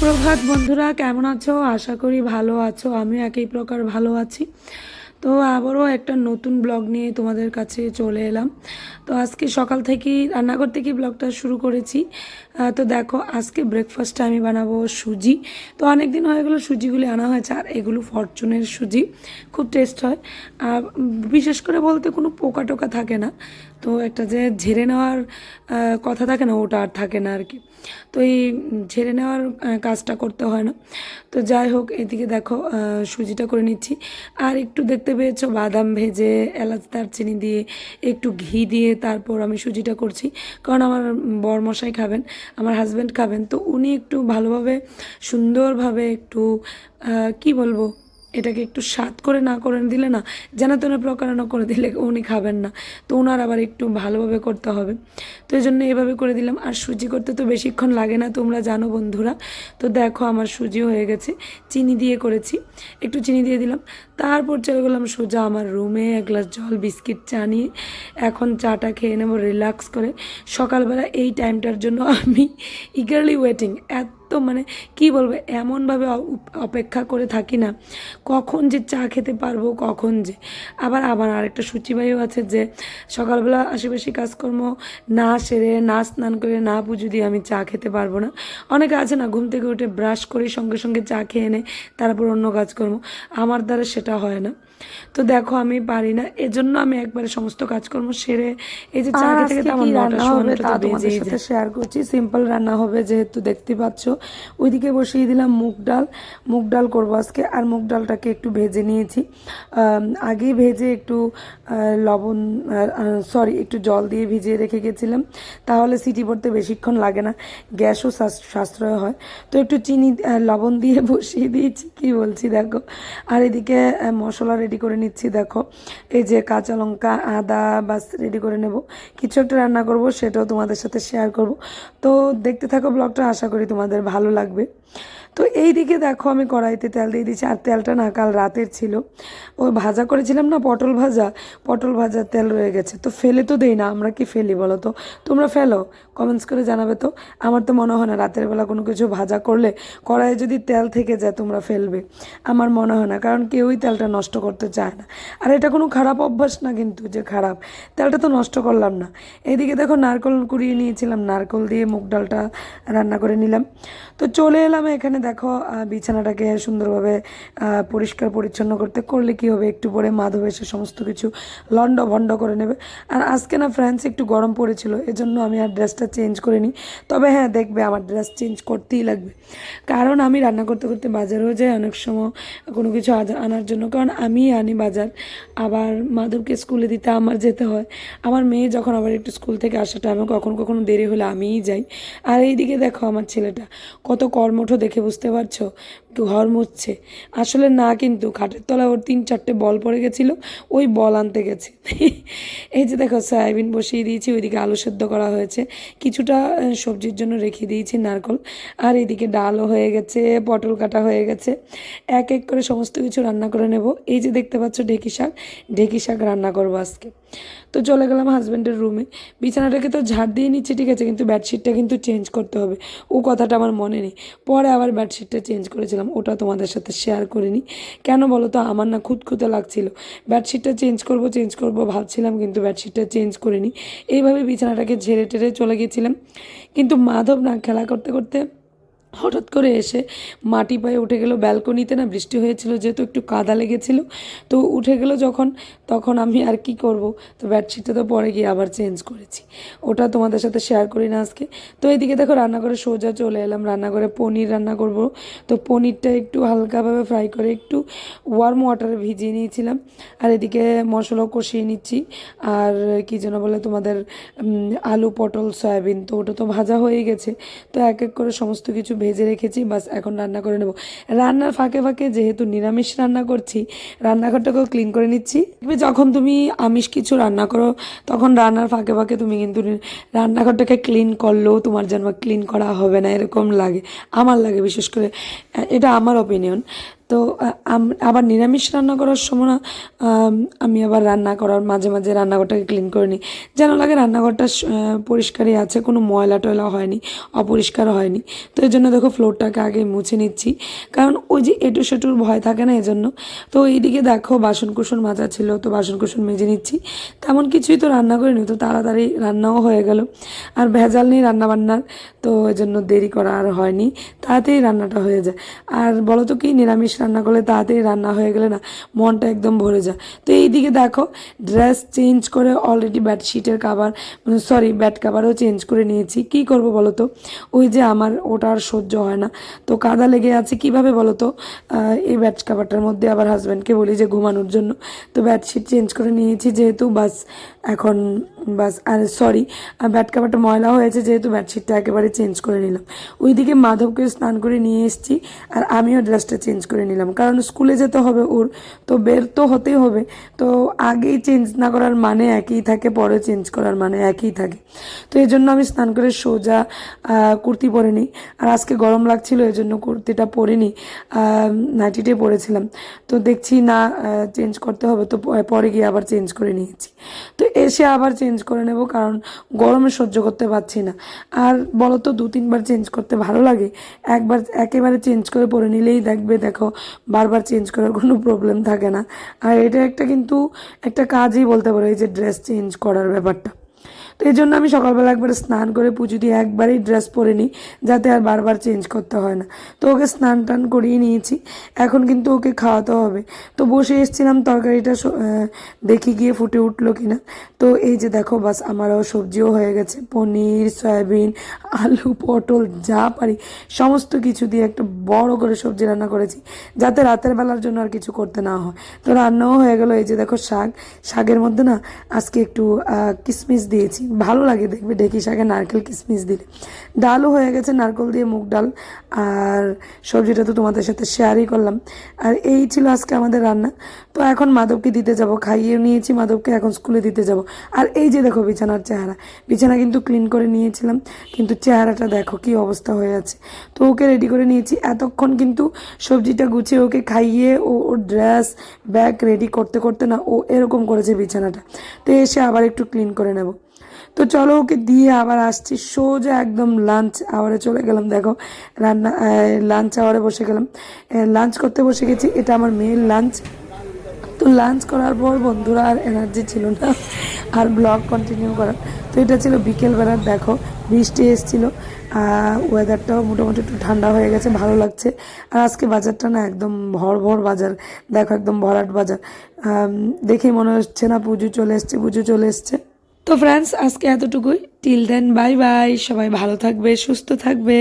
সুপ্রভাত বন্ধুরা, কেমন আছো? আশা করি ভালো আছো। আমিও একই প্রকার ভালো আছি। তো আবারও একটা নতুন ব্লগ নিয়ে তোমাদের কাছে চলে এলাম। তো আজকে সকাল থেকেই রান্নাঘর থেকেই ব্লগটা শুরু করেছি। তো দেখো, আজকে ব্রেকফাস্টে আমি বানাবো সুজি। তো অনেক দিন হয়ে গেলো সুজিগুলি আনা হয়েছে, আর এগুলো ফরচুনের সুজি, খুব টেস্ট হয়। আর বিশেষ করে বলতে কোনো পোকা টোকা থাকে না। তো একটা যে ঝেড়ে নেওয়ার কথা থাকে না, ওটা আর থাকে না আর কি। তো এই ঝেড়ে নেওয়ার কাজটা করতে হয় না। তো যাই হোক, এদিকে দেখো সুজিটা করে নিচ্ছি। আর একটু দেখতে পেয়েছো বাদাম ভেজে এলাচ দারচিনি দিয়ে একটু ঘি দিয়ে তারপর আমি সুজিটা করছি। কারণ আমার বরমশাই খাবেন, আমার হাজব্যান্ড খাবেন, তো উনি একটু ভালোভাবে সুন্দরভাবে একটু কি বলবো, এটাকে একটু স্বাদ করে না করে দিলে না, যেন তেন প্রকারণা করে দিলে উনি খাবেন না। তো ওনার আবার একটু ভালোভাবে করতে হবে। তো এই জন্য এভাবে করে দিলাম। আর সুজি করতে তো বেশিক্ষণ লাগে না, তোমরা জানো বন্ধুরা। তো দেখো আমার সুজি হয়ে গেছে, চিনি দিয়ে করেছি, একটু চিনি দিয়ে দিলাম। তারপর চলে গেলাম সোজা আমার রুমে, এক গ্লাস জল বিস্কিট চা নিয়ে এখন চাটা খেয়ে নেবো রিল্যাক্স করে। সকালবেলা এই টাইমটার জন্য আমি ইগারলি ওয়েটিং, মানে কি বলবো, এমনভাবে অপেক্ষা করে থাকি না কখন যে চা খেতে পারবো, কখন যে আবার আমার আরেকটা সূচিবায়ু আছে যে সকালবেলা আশেপাশে কাজকর্ম না সেরে, না স্নান করে, না পুজো দিয়ে আমি চা খেতে পারবো না। অনেকে আছে না, ঘুম থেকে উঠে ব্রাশ করে সঙ্গে সঙ্গে চা খেয়ে নেয়, তারপর অন্য কাজকর্ম। আমার দ্বারা সেটা হয় না। তো দেখো আমি পারি না, এজন্য আমি একবারে সমস্ত কাজকর্ম সেরে এই যে চা খেতে খেতে আমার রান্না হবে তা তোমাদের সাথে শেয়ার করছি। সিম্পল রান্না হবে যেহেতু, দেখতে পাচ্ছ। ওইদিকে বসিয়ে দিলাম মুগ ডাল। মুগ ডাল করবো আজকে। আর মুগ ডালটাকে একটু ভেজে নিয়েছি, আগেই ভেজে একটু লবণ, একটু জল দিয়ে ভিজিয়ে রেখে গেছিলাম, তাহলে সিটি পড়তে বেশিক্ষণ লাগে না, গ্যাসও সাশ্রয় হয়। তো একটু চিনি লবণ দিয়ে বসিয়ে দিয়েছি, কি বলছি দেখো। আর এদিকে মশলা রেডি করে নিচ্ছি। দেখো এই যে কাঁচা লঙ্কা, আদা বাস রেডি করে নেব। কিছু একটা রান্না করব, সেটাও তোমাদের সাথে শেয়ার করব। তো দেখতে থাকো ব্লগটা, আশা করি তোমাদের ভালো লাগবে। তো এই দিকে দেখো আমি কড়াইতে তেল দিয়ে দিচ্ছি। আর তেলটা না কাল রাতের ছিল, ওই ভাজা করেছিলাম না পটল ভাজা, পটল ভাজার তেল রয়ে গেছে। তো ফেলে তো দেই না, আমরা কি ফেলি বলো তো? তোমরা ফেলো? কমেন্টস করে জানাবে তো। আমার তো মনে হয় না রাতের বেলা কোনো কিছু ভাজা করলে কড়াইয়ে যদি তেল থেকে যায় তোমরা ফেলবে, আমার মনে হয় না, কারণ কেউই তেলটা নষ্ট করতে চায় না। আর এটা কোনো খারাপ অভ্যাস না কিন্তু যে খারাপ, তেলটা তো নষ্ট করলাম না। এইদিকে দেখো নারকেল কুড়িয়ে নিয়েছিলাম, নারকেল দিয়ে মুগ ডালটা রান্না করে নিলাম। তো চলে এলাম এখানে। দেখো বিছানাটাকে সুন্দরভাবে পরিষ্কার পরিচ্ছন্ন করলে কি হবে, একটু পরে মাধব এসে সমস্ত কিছু লন্ড ভন্ড করে নেবে। আর আজকে না ফ্রেন্ডস একটু গরম পড়েছিল, এজন্য আমি আর ড্রেসটা চেঞ্জ করিনি। তবে হ্যাঁ, দেখবে আমার ড্রেস চেঞ্জ করতেই লাগবে, কারণ আমি রান্না করতে করতে বাজারেও যাই অনেক সময় কোনো কিছু আনার জন্য, কারণ আমিই আনি বাজার। আবার মাধবকে স্কুলে দিতে আমার যেতে হয়। আমার মেয়ে যখন আবার একটু স্কুল থেকে আসার টাইমে কখনো কখনো দেরি হলে আমিই যাই। আর এইদিকে দেখো আমার ছেলেটা কত কর্মঠ, দেখে বুঝতে পারছো, ঘর মুছছে। আসলে না, কিন্তু খাটের তলায় ওর 3-4টে বল পড়ে গেছিলো, ওই বল আনতে গেছে। এই যে দেখো সয়াবিন বসিয়ে দিয়েছি, ওইদিকে আলু সেদ্ধ করা হয়েছে, কিছুটা সবজির জন্য রেখে দিয়েছি নারকল। আর এইদিকে ডালও হয়ে গেছে, পটল কাটা হয়ে গেছে। এক এক করে সমস্ত কিছু রান্না করে নেব। এই যে দেখতে পাচ্ছ ঢেঁকি শাক রান্না করবো আজকে। তো চলে গেলাম হাজব্যান্ডের রুমে। বিছানাটাকে তো ঝাড় দিয়ে নিচ্ছে ঠিক আছে, কিন্তু বেডশিটটা কিন্তু চেঞ্জ করতে হবে, ও কথাটা আমার মনে নেই। পরে আবার বেডশিটটা চেঞ্জ করেছিলাম, ওটা তোমাদের সাথে শেয়ার করিনি। কেন বলো তো, আমার না খুঁতখুঁতে লাগছিল, বেডশিটটা চেঞ্জ করব ভাবছিলাম, কিন্তু বেডশিটটা চেঞ্জ করিনি। এইভাবে বিছানাটাকে ঝেড়ে টেরে চলে গেছিলাম। কিন্তু মাধব না খেলা করতে করতে হঠাৎ করে এসে মাটি পায়ে উঠে গেল ব্যালকনিতে, না বৃষ্টি হয়েছিল যেহেতু একটু কাদা লেগেছিল, তো উঠে গেল যখন, তখন আমি আর কি করব, তো বেডশিটটা তো পরে গিয়ে আবার চেঞ্জ করেছি, ওটা তোমাদের সাথে শেয়ার করি না আজকে। তো এইদিকে দেখো রান্নাঘরে সোজা চলে এলাম, রান্নাঘরে পনির রান্না করব। তো পনিরটা একটু হালকাভাবে ফ্রাই করে একটু ওয়ার্ম ওয়াটারে ভিজিয়ে নিয়েছিলাম। আর এদিকে মশলাও কষিয়ে নিচ্ছি। আর কি যেন বলে তোমাদের, আলু পটল সয়াবিন, তো ওটা তো ভাজা হয়ে গেছে। তো এক এক করে সমস্ত কিছু ভেজে রেখেছি, বাস এখন রান্না করে নেব। রান্নার ফাঁকে ফাঁকে যেহেতু নিরামিষ রান্না করছি, রান্নাঘরটাকেও ক্লিন করে নিচ্ছি। যখন তুমি আমিষ কিছু রান্না করো, তখন রান্নার ফাঁকে ফাঁকে তুমি কিন্তু রান্নাঘরটাকে ক্লিন করলেও তোমার যেন ক্লিন করা হবে না এরকম লাগে, আমার লাগে বিশেষ করে, এটা আমার অপিনিয়ন। তো আবার নিরামিষ রান্না করার সময় না আমি আবার রান্না করার মাঝে মাঝে রান্নাঘরটাকে ক্লিন করে নিই, যেন লাগে রান্নাঘরটা পরিষ্কারই আছে, কোনো ময়লা টয়লা হয়নি, অপরিষ্কার হয়নি। তো এই জন্য দেখো ফ্লোরটাকে আগে মুছে নিচ্ছি, কারণ ওই যে এঁটো সেটুর ভয় থাকে না, এজন্য। তো এইদিকে দেখো বাসন কুসন মাজা ছিল, তো বাসন কুসন মেজে নিচ্ছি। তেমন কিছুই তো রান্না করিনি, তো তাড়াতাড়ি রান্নাও হয়ে গেল, আর ভেজাল নেই রান্নাবান্নার, তো এই জন্য দেরি করা আর হয়নি, তাড়াতাড়ি রান্নাটা হয়ে যায়। আর বলো তো কি, নিরামিষ রান্না করলে তাড়াতাড়ি রান্না হয়ে গেলে না মনটা একদম ভরে যায়। তো এইদিকে দেখো ড্রেস চেঞ্জ করে অলরেডি বেডশিটের কাভার, সরি বেড কাভারও চেঞ্জ করে নিয়েছি। কি করব বলো তো, ওই যে আমার ওটা আর সহ্য হয় না, তো কাদা লেগে আছে কিভাবে বলো তো। এই বেড কাভারটার মধ্যে আবার হাজব্যান্ডকে বলি যে ঘুমানোর জন্য, তো বেডশিট চেঞ্জ করে নিয়েছি যেহেতু, বাস এখন বাস। আর সরি, বেড কাভারটা ময়লা হয়েছে যেহেতু বেডশিটটা একেবারে চেঞ্জ করে নিলাম। ওইদিকে মাধবকে স্নান করে নিয়ে এসেছি, আর আমিও ড্রেসটা চেঞ্জ করে নিলাম, কারণ স্কুলে যেতে হবে ওর, তো বের তো হতেই হবে। তো আগেই চেঞ্জ না করার মানে একই থাকে, পরে চেঞ্জ করার মানে একই থাকে। তো এই জন্য আমি স্নান করে সোজা কুর্তি পরে নিই। আর আজকে গরম লাগছিল এই জন্য কুর্তিটা পরিনি, নাইটিটাই পরেছিলাম। তো দেখছি না চেঞ্জ করতে হবে, তো পরে গিয়ে আবার চেঞ্জ করে নিয়েছি। তো এসে আবার চেঞ্জ করে নেব, কারণ গরমে সহ্য করতে পারছি না। আর বলো তো, 2-3 বার চেঞ্জ করতে ভালো লাগে? একবার একেবারে চেঞ্জ করে পরে নিলেই দেখো বারবার চেঞ্জ করার কোনো প্রবলেম থাকে না। আর এটা একটা কিন্তু একটা কাজই বলতে পারো, এই যে ড্রেস চেঞ্জ করার ব্যাপারটা। তো এই জন্য আমি সকালবেলা একবার স্নান করে পুজো দিয়ে একবারই ড্রেস পরে নিই, যাতে আর বারবার চেঞ্জ করতে হয় না। তো ওকে স্নান টান করিয়ে নিয়েছি, এখন কিন্তু ওকে খাওয়াতে হবে। তো বসে এসেছিলাম, তরকারিটা দেখি গিয়ে ফুটে উঠলো কিনা। তো এই যে দেখো বাস আমারও সবজিও হয়ে গেছে, পনির, সয়াবিন, আলু, পটল যা পারি সমস্ত কিছু দিয়ে একটা বড় করে সবজি রান্না করেছি, যাতে রাতের বেলার জন্য আর কিছু করতে না হয়। তো রান্নাও হয়ে গেল। এই যে দেখো শাকের মধ্যে না আজকে একটু কিশমিশ দিয়েছি, ভালো লাগে দেখবে ঢেঁকি শাকে নারকেল কিশমিশ দিলে। ডালও হয়ে গেছে, নারকেল দিয়ে মুগ ডাল। আর সবজিটা তো তোমাদের সাথে শেয়ারই করলাম। আর এই ছিল আজকে আমাদের রান্না। তো এখন মাধবকে দিতে যাব, খাইয়ে নিয়েছি মাধবকে, এখন স্কুলে দিতে যাব। আর এই যে দেখো বিছানার চেহারা, বিছানা কিন্তু ক্লিন করে নিয়েছিলাম, কিন্তু চেহারাটা দেখো কি অবস্থা হয়ে আছে। তো ওকে রেডি করে নিয়েছি, এতক্ষণ কিন্তু সবজিটা গুছিয়ে ওকে খাইয়ে ওর ড্রেস ব্যাগ রেডি করতে করতে না ও এরকম করেছে বিছানাটা। তো এসে আবার একটু ক্লিন করে নেব। তো চলো ওকে দিয়ে আবার আসছি, সোজা একদম লাঞ্চ আওয়ারে চলে গেলাম। দেখো লাঞ্চ আওয়ারে বসে গেলাম, লাঞ্চ করতে বসে গেছি। এটা আমার মেয়ের লাঞ্চ। তো লাঞ্চ করার পর বন্ধুরা আর এনার্জি ছিল না আর ব্লগ কন্টিনিউ করার। তো এটা ছিল বিকেলবেলার, দেখো বৃষ্টি এসেছিলো, ওয়েদারটাও মোটামুটি একটু ঠান্ডা হয়ে গেছে, ভালো লাগছে। আর আজকে বাজারটা না একদম ভর বাজার, দেখো একদম ভরাট বাজার। দেখে মনে হচ্ছে না পুজো চলে এসছে, পুজো চলে এসছে। তো ফ্রেন্ডস আজকে এতটুকুই, টিল দেন বাই বাই, সবাই ভালো থাকবে, সুস্থ থাকবে।